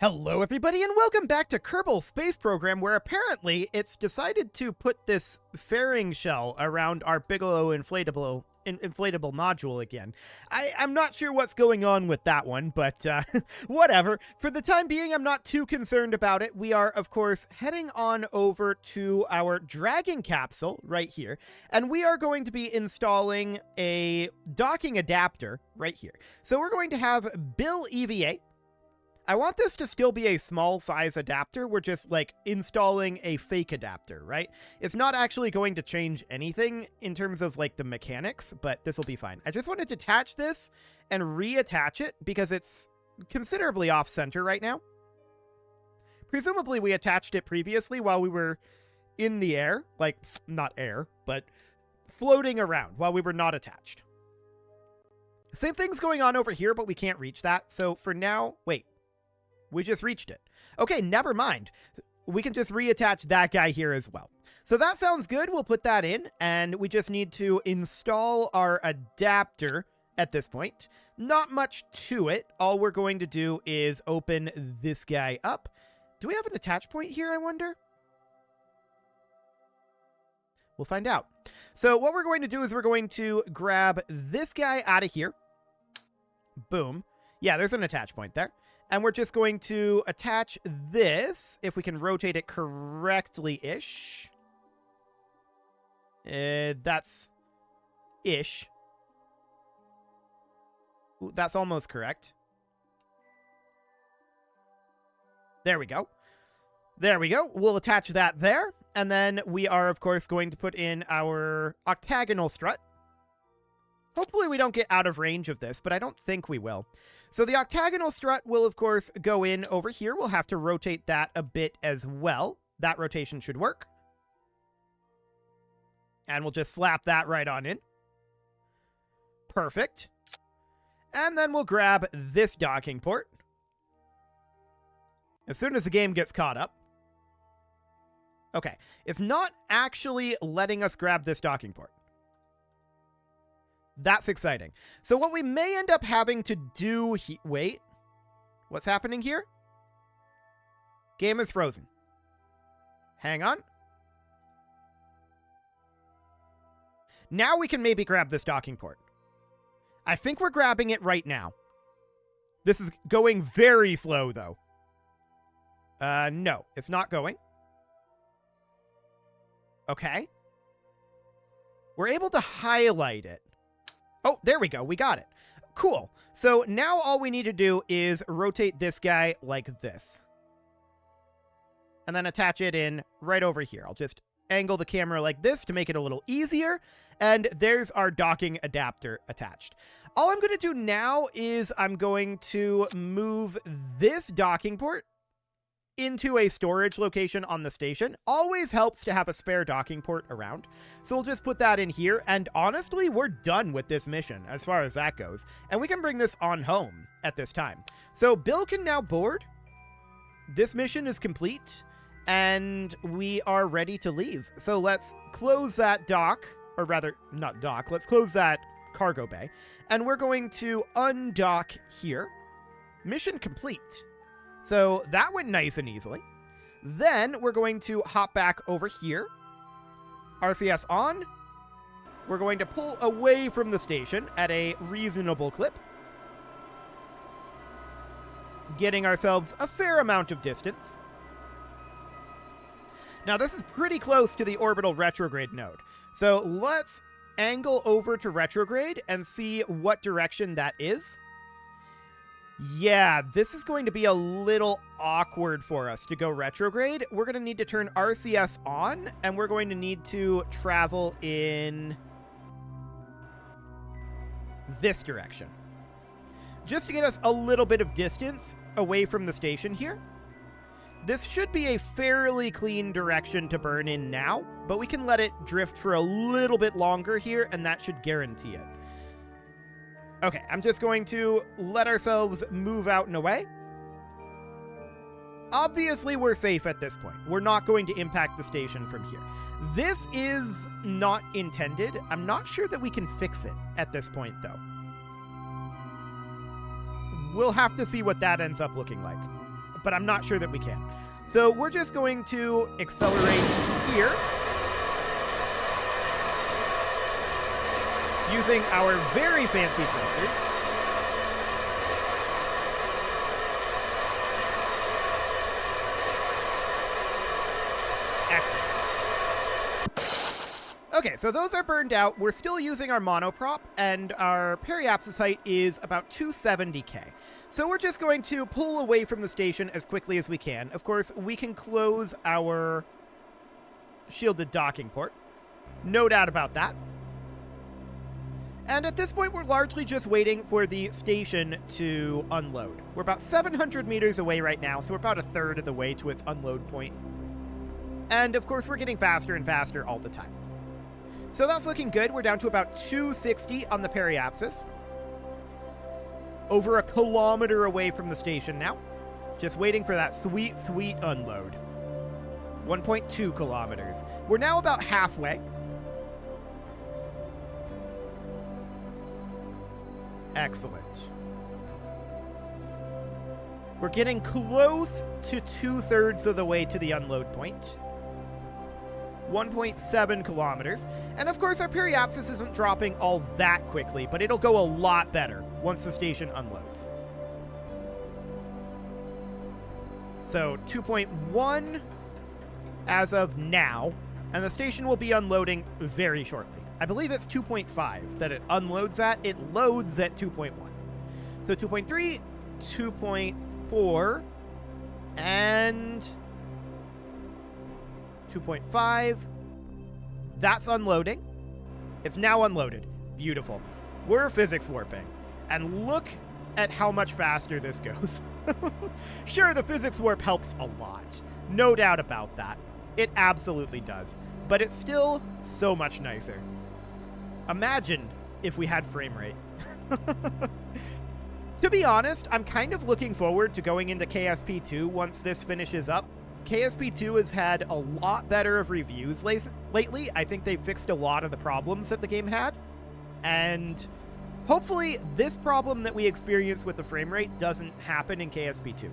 Hello everybody and welcome back to Kerbal Space Program, where apparently it's decided to put this fairing shell around our Bigelow inflatable module again. I'm not sure what's going on with that one, but whatever. For the time being, I'm not too concerned about it. We are, of course, heading on over to our Dragon capsule right here, and we are going to be installing a docking adapter right here. So we're going to have Bill EVA. I want this to still be a small size adapter. We're just like installing a fake adapter, right? It's not actually going to change anything in terms of like the mechanics, but this will be fine. I just wanted to detach this and reattach it because it's considerably off center right now. Presumably we attached it previously while we were in the air, like not air, but floating around while we were not attached. Same thing's going on over here, but we can't reach that. So for now, wait. We just reached it. Okay, never mind. We can just reattach that guy here as well. So that sounds good. We'll put that in, and we just need to install our adapter at this point. Not much to it. All we're going to do is open this guy up. Do we have an attach point here, I wonder? We'll find out. So what we're going to do is we're going to grab this guy out of here. Boom. Yeah, there's an attach point there. And we're just going to attach this, if we can rotate it correctly-ish. That's ish. Ooh, that's almost correct. There we go. There we go. We'll attach that there. And then we are, of course, going to put in our octagonal strut. Hopefully we don't get out of range of this, but I don't think we will. So the octagonal strut will, of course, go in over here. We'll have to rotate that a bit as well. That rotation should work. And we'll just slap that right on in. Perfect. And then we'll grab this docking port. As soon as the game gets caught up. Okay, it's not actually letting us grab this docking port. That's exciting. So what we may end up having to do... Wait. What's happening here? Game is frozen. Hang on. Now we can maybe grab this docking port. I think we're grabbing it right now. This is going very slow, though. No, it's not going. Okay. We're able to highlight it. Oh, there we go. We got it. Cool. So now all we need to do is rotate this guy like this. And then attach it in right over here. I'll just angle the camera like this to make it a little easier. And there's our docking adapter attached. All I'm going to do now is I'm going to move this docking port into a storage location on the station. Always helps to have a spare docking port around. So we'll just put that in here, and honestly, we're done with this mission as far as that goes. And we can bring this on home at this time. So Bill can now board. This mission is complete, and we are ready to leave. So let's close that dock, or rather, not dock, let's close that cargo bay. And we're going to undock here. Mission complete. So that went nice and easily. Then we're going to hop back over here. RCS on. We're going to pull away from the station at a reasonable clip. Getting ourselves a fair amount of distance. Now this is pretty close to the orbital retrograde node. So let's angle over to retrograde and see what direction that is. Yeah, this is going to be a little awkward for us to go retrograde. We're going to need to turn RCS on, and we're going to need to travel in this direction. Just to get us a little bit of distance away from the station here. This should be a fairly clean direction to burn in now, but we can let it drift for a little bit longer here, and that should guarantee it. Okay, I'm just going to let ourselves move out and away. Obviously, we're safe at this point. We're not going to impact the station from here. This is not intended. I'm not sure that we can fix it at this point, though. We'll have to see what that ends up looking like. but I'm not sure that we can. So we're just going to accelerate here using our very fancy thrusters. Excellent. Okay, so those are burned out. We're still using our monoprop, and our periapsis height is about 270k. So we're just going to pull away from the station as quickly as we can. Of course, we can close our shielded docking port. No doubt about that. And at this point, we're largely just waiting for the station to unload. We're about 700 meters away right now, so we're about a third of the way to its unload point. And of course, we're getting faster and faster all the time. So that's looking good. We're down to about 260 on the periapsis. Over a kilometer away from the station now. Just waiting for that sweet, sweet unload. 1.2 kilometers. We're now about halfway. Excellent. We're getting close to 2/3 of the way to the unload point. 1.7 kilometers. And of course, our periapsis isn't dropping all that quickly, but it'll go a lot better once the station unloads. So 2.1 as of now, and the station will be unloading very shortly. I believe it's 2.5 that it unloads at. It loads at 2.1. So 2.3, 2.4, and 2.5. That's unloading. It's now unloaded. Beautiful. We're physics warping. And look at how much faster this goes. Sure, the physics warp helps a lot. No doubt about that. It absolutely does. But it's still so much nicer. Imagine if we had frame rate. To be honest, I'm kind of looking forward to going into KSP2 once this finishes up. KSP2 has had a lot better of reviews lately. I think they fixed a lot of the problems that the game had. And hopefully this problem that we experience with the frame rate doesn't happen in KSP2.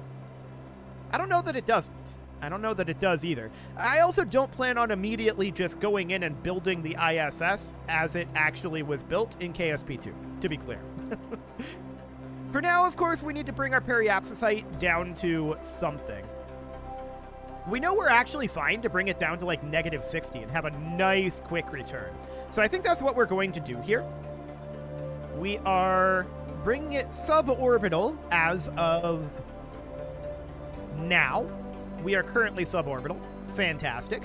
I don't know that it doesn't. I don't know that it does either. I also don't plan on immediately just going in and building the ISS as it actually was built in KSP2, to be clear. For now, of course, we need to bring our periapsis height down to something. We know we're actually fine to bring it down to like -60 and have a nice quick return. So I think that's what we're going to do here. We are bringing it suborbital as of now. We are currently suborbital. Fantastic.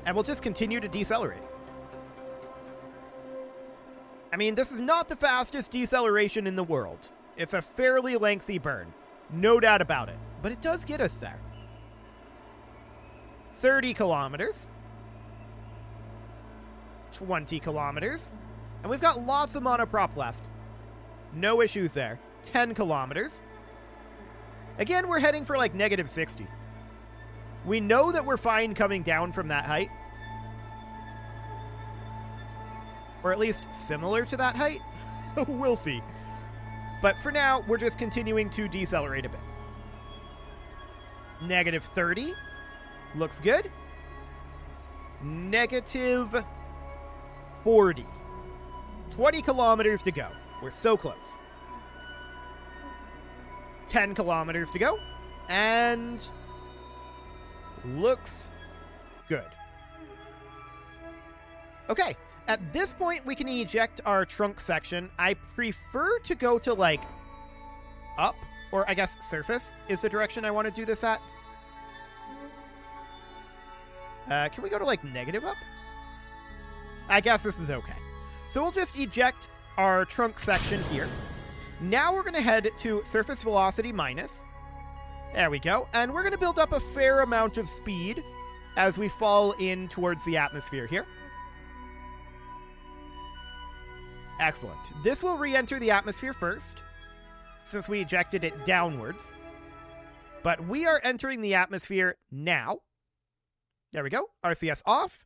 And we'll just continue to decelerate. I mean, this is not the fastest deceleration in the world. It's a fairly lengthy burn. No doubt about it. But it does get us there. 30 kilometers. 20 kilometers. And we've got lots of monoprop left. No issues there. 10 kilometers. Again, we're heading for like -60. We know that we're fine coming down from that height. Or at least similar to that height. We'll see. But for now, we're just continuing to decelerate a bit. -30. Looks good. -40. 20 kilometers to go. We're so close. 10 kilometers to go. And looks good. Okay. At this point, we can eject our trunk section. I prefer to go to, like, up, or I guess surface is the direction I want to do this at. Can we go to, like, negative up? I guess this is okay. So we'll just eject our trunk section here. Now we're going to head to surface velocity minus. There we go. And we're going to build up a fair amount of speed as we fall in towards the atmosphere here. Excellent. This will re-enter the atmosphere first, since we ejected it downwards. But we are entering the atmosphere now. There we go. RCS off.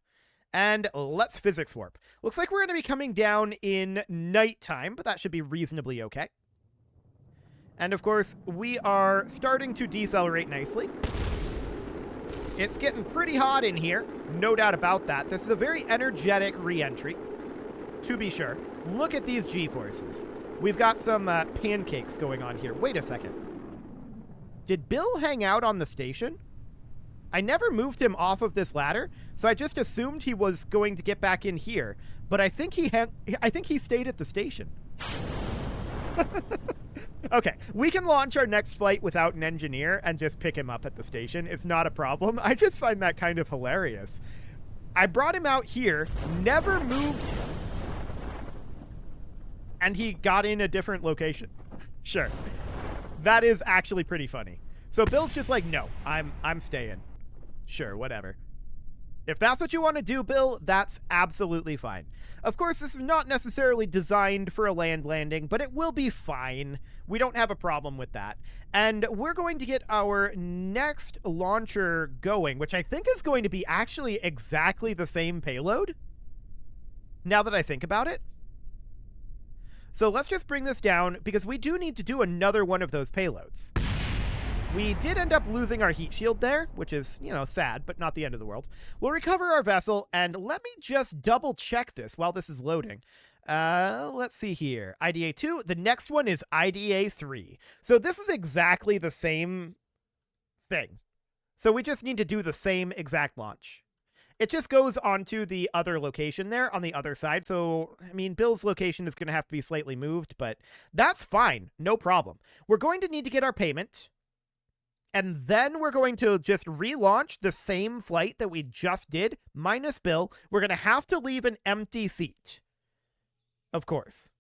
And let's physics warp. Looks like we're going to be coming down in nighttime, but that should be reasonably okay. And of course, we are starting to decelerate nicely. It's getting pretty hot in here, no doubt about that. This is a very energetic re-entry, to be sure. Look at these G-forces. We've got some pancakes going on here. Wait a second. Did Bill hang out on the station? I never moved him off of this ladder, so I just assumed he was going to get back in here. But I think he stayed at the station. Okay, we can launch our next flight without an engineer and just pick him up at the station. It's not a problem. I just find that kind of hilarious. I brought him out here, never moved him, and he got in a different location. Sure. That is actually pretty funny. So Bill's just like, no, I'm staying. Sure, whatever. If that's what you want to do, Bill, that's absolutely fine. Of course, this is not necessarily designed for a land landing, but it will be fine. We don't have a problem with that. And we're going to get our next launcher going, which I think is going to be actually exactly the same payload, now that I think about it. So let's just bring this down, because we do need to do another one of those payloads. We did end up losing our heat shield there, which is, you know, sad, but not the end of the world. We'll recover our vessel, and let me just double check this while this is loading. Let's see here. IDA 2. The next one is IDA 3. So this is exactly the same thing. So we just need to do the same exact launch. It just goes onto the other location there on the other side. So, I mean, Bill's location is going to have to be slightly moved, but that's fine. No problem. We're going to need to get our payment. And then we're going to just relaunch the same flight that we just did, minus Bill. We're going to have to leave an empty seat. Of course.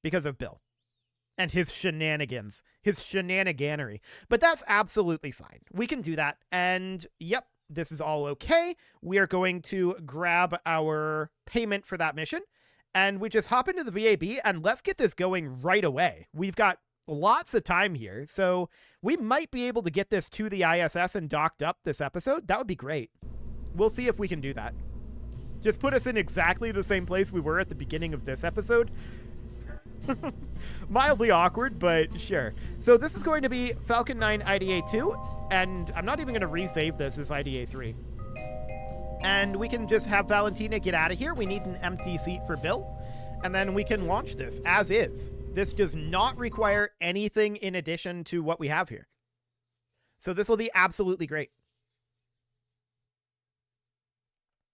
Because of Bill. And his shenanigans. His shenaniganery. But that's absolutely fine. We can do that. And, yep, this is all okay. We are going to grab our payment for that mission. And we just hop into the VAB, and let's get this going right away. We've got lots of time here, so we might be able to get this to the ISS and docked up this episode. That would be great. We'll see if we can do that. Just put us in exactly the same place we were at the beginning of this episode. Mildly awkward, but sure. So this is going to be Falcon 9 IDA 2, and I'm not even going to resave this as IDA 3. And we can just have Valentina get out of here. We need an empty seat for Bill, and then we can launch this as is. This does not require anything in addition to what we have here. So this will be absolutely great.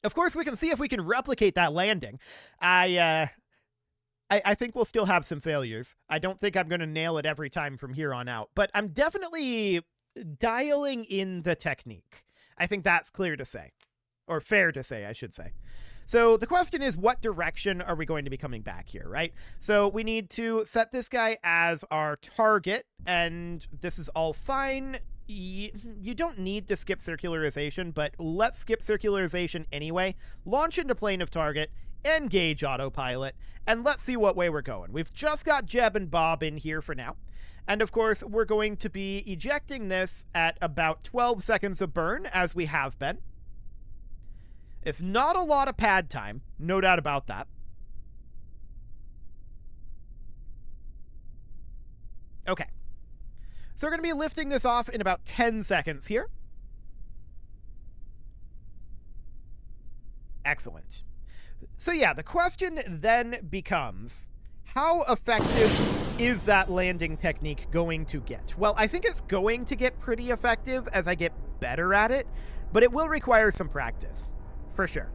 Of course, we can see if we can replicate that landing. I think we'll still have some failures. I don't think I'm going to nail it every time from here on out, but I'm definitely dialing in the technique. I think that's clear to say, or fair to say, I should say. So the question is, what direction are we going to be coming back here, right? So we need to set this guy as our target, and this is all fine. You don't need to skip circularization, but let's skip circularization anyway. Launch into plane of target, engage autopilot, and let's see what way we're going. We've just got Jeb and Bob in here for now. And of course, we're going to be ejecting this at about 12 seconds of burn, as we have been. It's not a lot of pad time, no doubt about that. Okay. So we're going to be lifting this off in about 10 seconds here. Excellent. So yeah, the question then becomes, how effective is that landing technique going to get? Well, I think it's going to get pretty effective as I get better at it, but it will require some practice. For sure.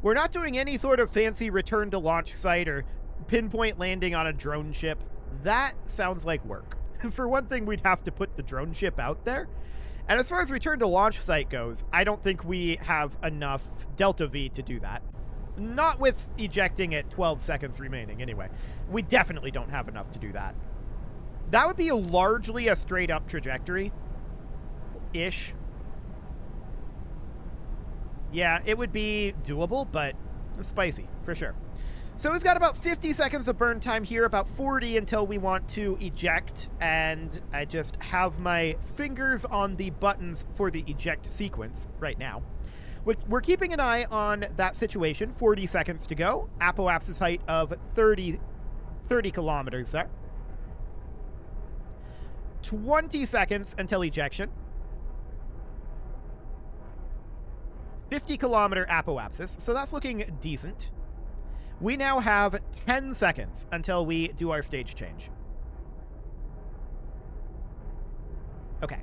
We're not doing any sort of fancy return to launch site or pinpoint landing on a drone ship. That sounds like work. For one thing, we'd have to put the drone ship out there. And as far as return to launch site goes, I don't think we have enough Delta V to do that. Not with ejecting at 12 seconds remaining, anyway. We definitely don't have enough to do that. That would be largely a straight up trajectory-ish. Yeah, it would be doable, but spicy, for sure. So we've got about 50 seconds of burn time here, about 40 until we want to eject, and I just have my fingers on the buttons for the eject sequence right now. We're keeping an eye on that situation. 40 seconds to go. Apoapsis height of 30 kilometers there. 20 seconds until ejection. 50-kilometer apoapsis, so that's looking decent. We now have 10 seconds until we do our stage change. Okay.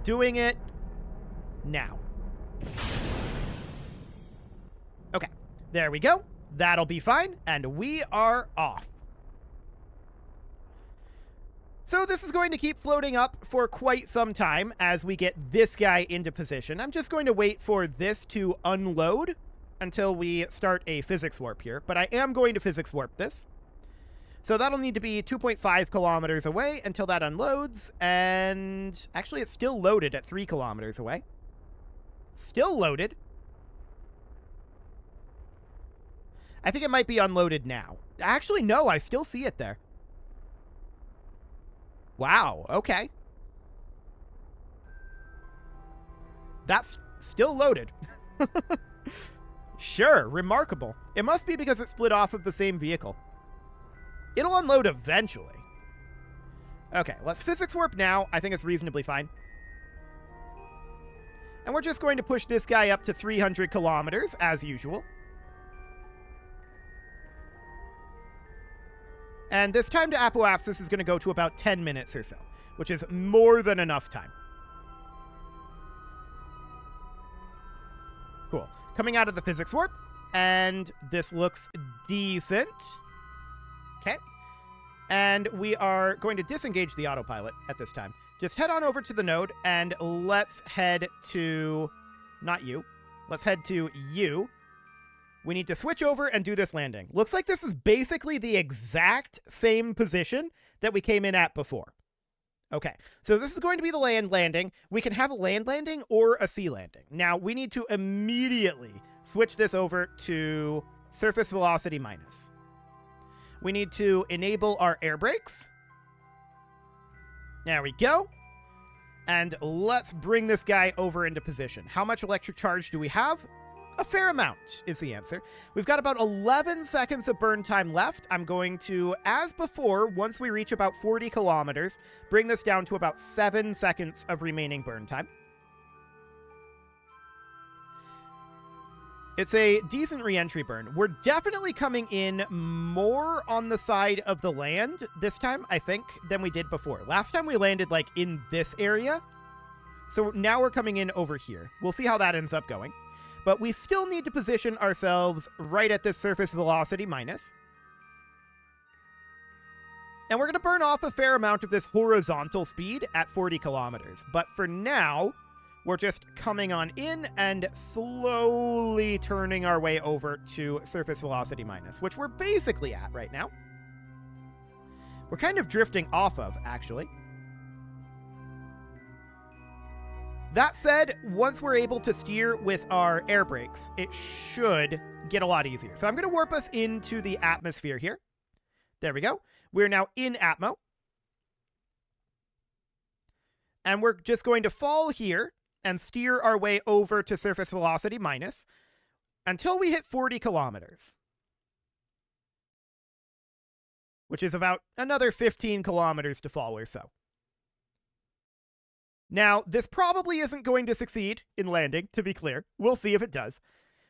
Doing it now. Okay, there we go. That'll be fine, and we are off. So this is going to keep floating up for quite some time as we get this guy into position. I'm just going to wait for this to unload until we start a physics warp here, but I am going to physics warp this. So that'll need to be 2.5 kilometers away until that unloads, and actually it's still loaded at 3 kilometers away. Still loaded. I think it might be unloaded now. Actually, no, I still see it there. Wow, okay. That's still loaded. Sure, remarkable. It must be because it split off of the same vehicle. It'll unload eventually. Okay, let's physics warp now. I think it's reasonably fine. And we're just going to push this guy up to 300 kilometers, as usual. And this time to apoapsis is going to go to about 10 minutes or so, which is more than enough time. Cool. Coming out of the physics warp, and this looks decent. Okay. And we are going to disengage the autopilot at this time. Just head on over to the node, and let's head to... not you. Let's head to you. We need to switch over and do this landing. Looks like this is basically the exact same position that we came in at before. Okay, so this is going to be the land landing. We can have a land landing or a sea landing. Now, we need to immediately switch this over to surface velocity minus. We need to enable our air brakes. There we go. And let's bring this guy over into position. How much electric charge do we have? A fair amount is the answer. We've got about 11 seconds of burn time left. I'm going to, as before, once we reach about 40 kilometers, bring this down to about 7 seconds of remaining burn time. It's a decent re-entry burn. We're definitely coming in more on the side of the land this time, I think, than we did before. Last time we landed, like, in this area. So now we're coming in over here. We'll see how that ends up going. But we still need to position ourselves right at this surface velocity minus. And we're going to burn off a fair amount of this horizontal speed at 40 kilometers. But for now, we're just coming on in and slowly turning our way over to surface velocity minus, which we're basically at right now. We're kind of drifting off of, actually. That said, once we're able to steer with our air brakes, it should get a lot easier. So I'm going to warp us into the atmosphere here. There we go. We're now in Atmo. And we're just going to fall here and steer our way over to surface velocity minus until we hit 40 kilometers. Which is about another 15 kilometers to fall or so. Now, this probably isn't going to succeed in landing, to be clear. We'll see if it does.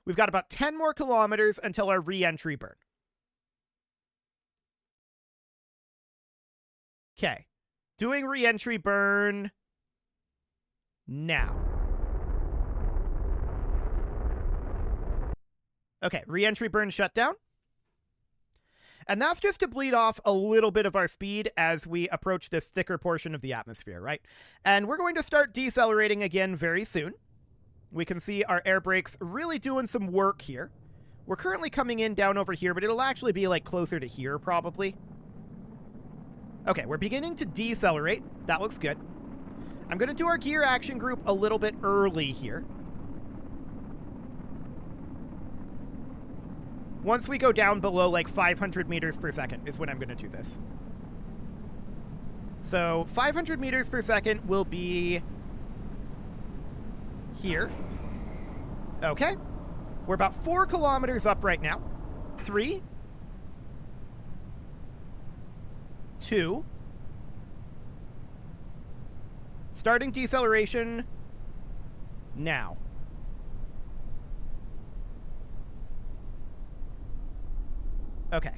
We've got about 10 more kilometers until our re-entry burn. Okay. Doing re-entry burn now. Okay, re-entry burn shutdown. And that's just to bleed off a little bit of our speed as we approach this thicker portion of the atmosphere, right? And we're going to start decelerating again very soon. We can see our air brakes really doing some work here. We're currently coming in down over here, but it'll actually be like closer to here probably. Okay, we're beginning to decelerate. That looks good. I'm going to do our gear action group a little bit early here. Once we go down below like 500 meters per second is when I'm going to do this. So 500 meters per second will be here. Okay. We're about 4 kilometers up right now. 3, 2, Starting deceleration now. Okay.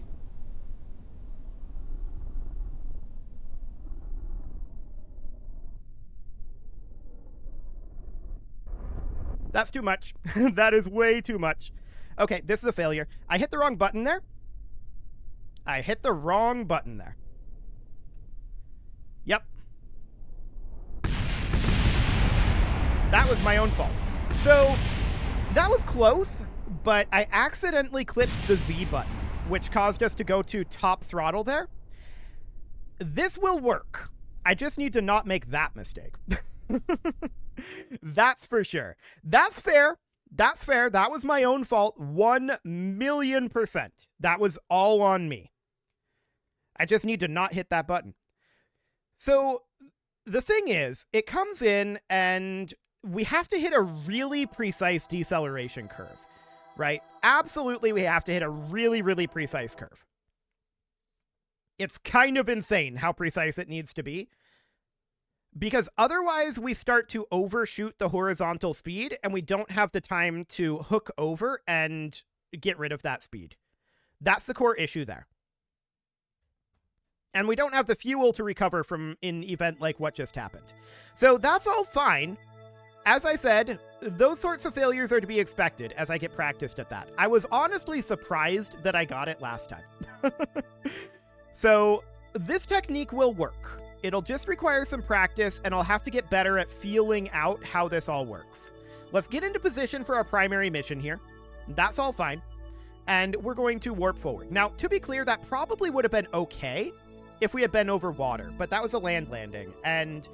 That's too much. That is way too much. Okay, this is a failure. I hit the wrong button there. Yep. That was my own fault. So, that was close, but I accidentally clicked the Z button, which caused us to go to top throttle there. This will work. I just need to not make that mistake. That's for sure. That's fair. That was my own fault. 1,000,000%. That was all on me. I just need to not hit that button. So the thing is, it comes in and we have to hit a really precise deceleration curve, right? Absolutely, we have to hit a really, really precise curve. It's kind of insane how precise it needs to be, because otherwise we start to overshoot the horizontal speed and we don't have the time to hook over and get rid of that speed. That's the core issue there. And we don't have the fuel to recover from an event like what just happened. So that's all fine. As I said, those sorts of failures are to be expected as I get practiced at that. I was honestly surprised that I got it last time. So this technique will work. It'll just require some practice, and I'll have to get better at feeling out how this all works. Let's get into position for our primary mission here. That's all fine. And we're going to warp forward. Now, to be clear, that probably would have been okay if we had been over water, but that was a land landing, and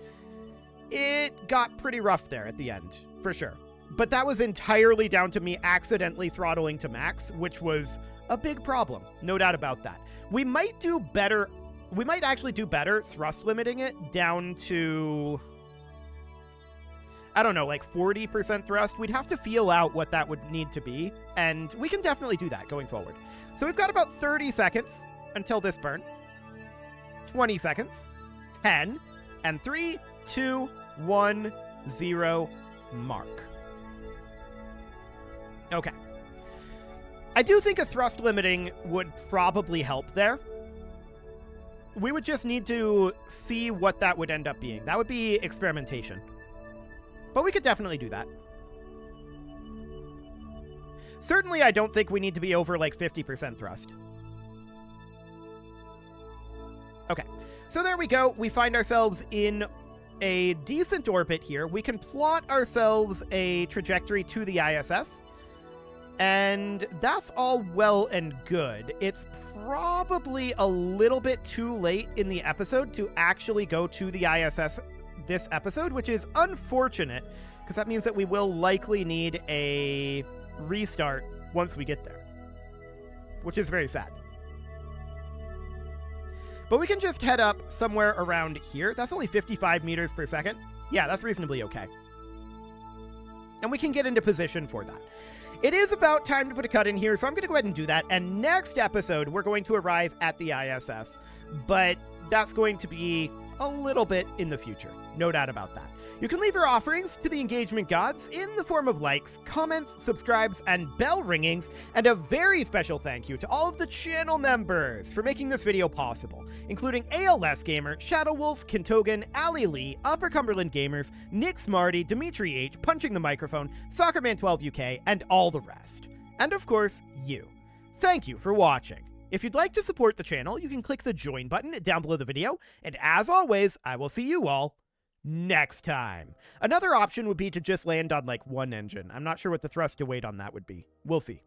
it got pretty rough there at the end, for sure. But that was entirely down to me accidentally throttling to max, which was a big problem, no doubt about that. We might do better. We might actually do better thrust limiting it down to, I don't know, like 40% thrust. We'd have to feel out what that would need to be, and we can definitely do that going forward. So we've got about 30 seconds until this burn. 20 seconds, 10, and 3, 2, 1, 0, mark. Okay. I do think a thrust limiting would probably help there. We would just need to see what that would end up being. That would be experimentation. But we could definitely do that. Certainly, I don't think we need to be over like 50% thrust. Okay, so there we go. We find ourselves in a decent orbit here. We can plot ourselves a trajectory to the ISS. And that's all well and good. It's probably a little bit too late in the episode to actually go to the ISS this episode, which is unfortunate, because that means that we will likely need a restart once we get there, which is very sad. But we can just head up somewhere around here. That's only 55 meters per second. Yeah, that's reasonably okay. And we can get into position for that. It is about time to put a cut in here, so I'm going to go ahead and do that. And next episode, we're going to arrive at the ISS. But that's going to be a little bit in the future. No doubt about that. You can leave your offerings to the engagement gods in the form of likes, comments, subscribes, and bell ringings. And a very special thank you to all of the channel members for making this video possible, including ALS Gamer, Shadow Wolf, Kintogan, Ali Lee, Upper Cumberland Gamers, Nick Smarty, Dimitri H, Punching the Microphone, Soccerman12 UK, and all the rest. And of course, you. Thank you for watching. If you'd like to support the channel, you can click the join button down below the video. And as always, I will see you all next time. Another option would be to just land on like one engine. I'm not sure what the thrust to weight on that would be. We'll see.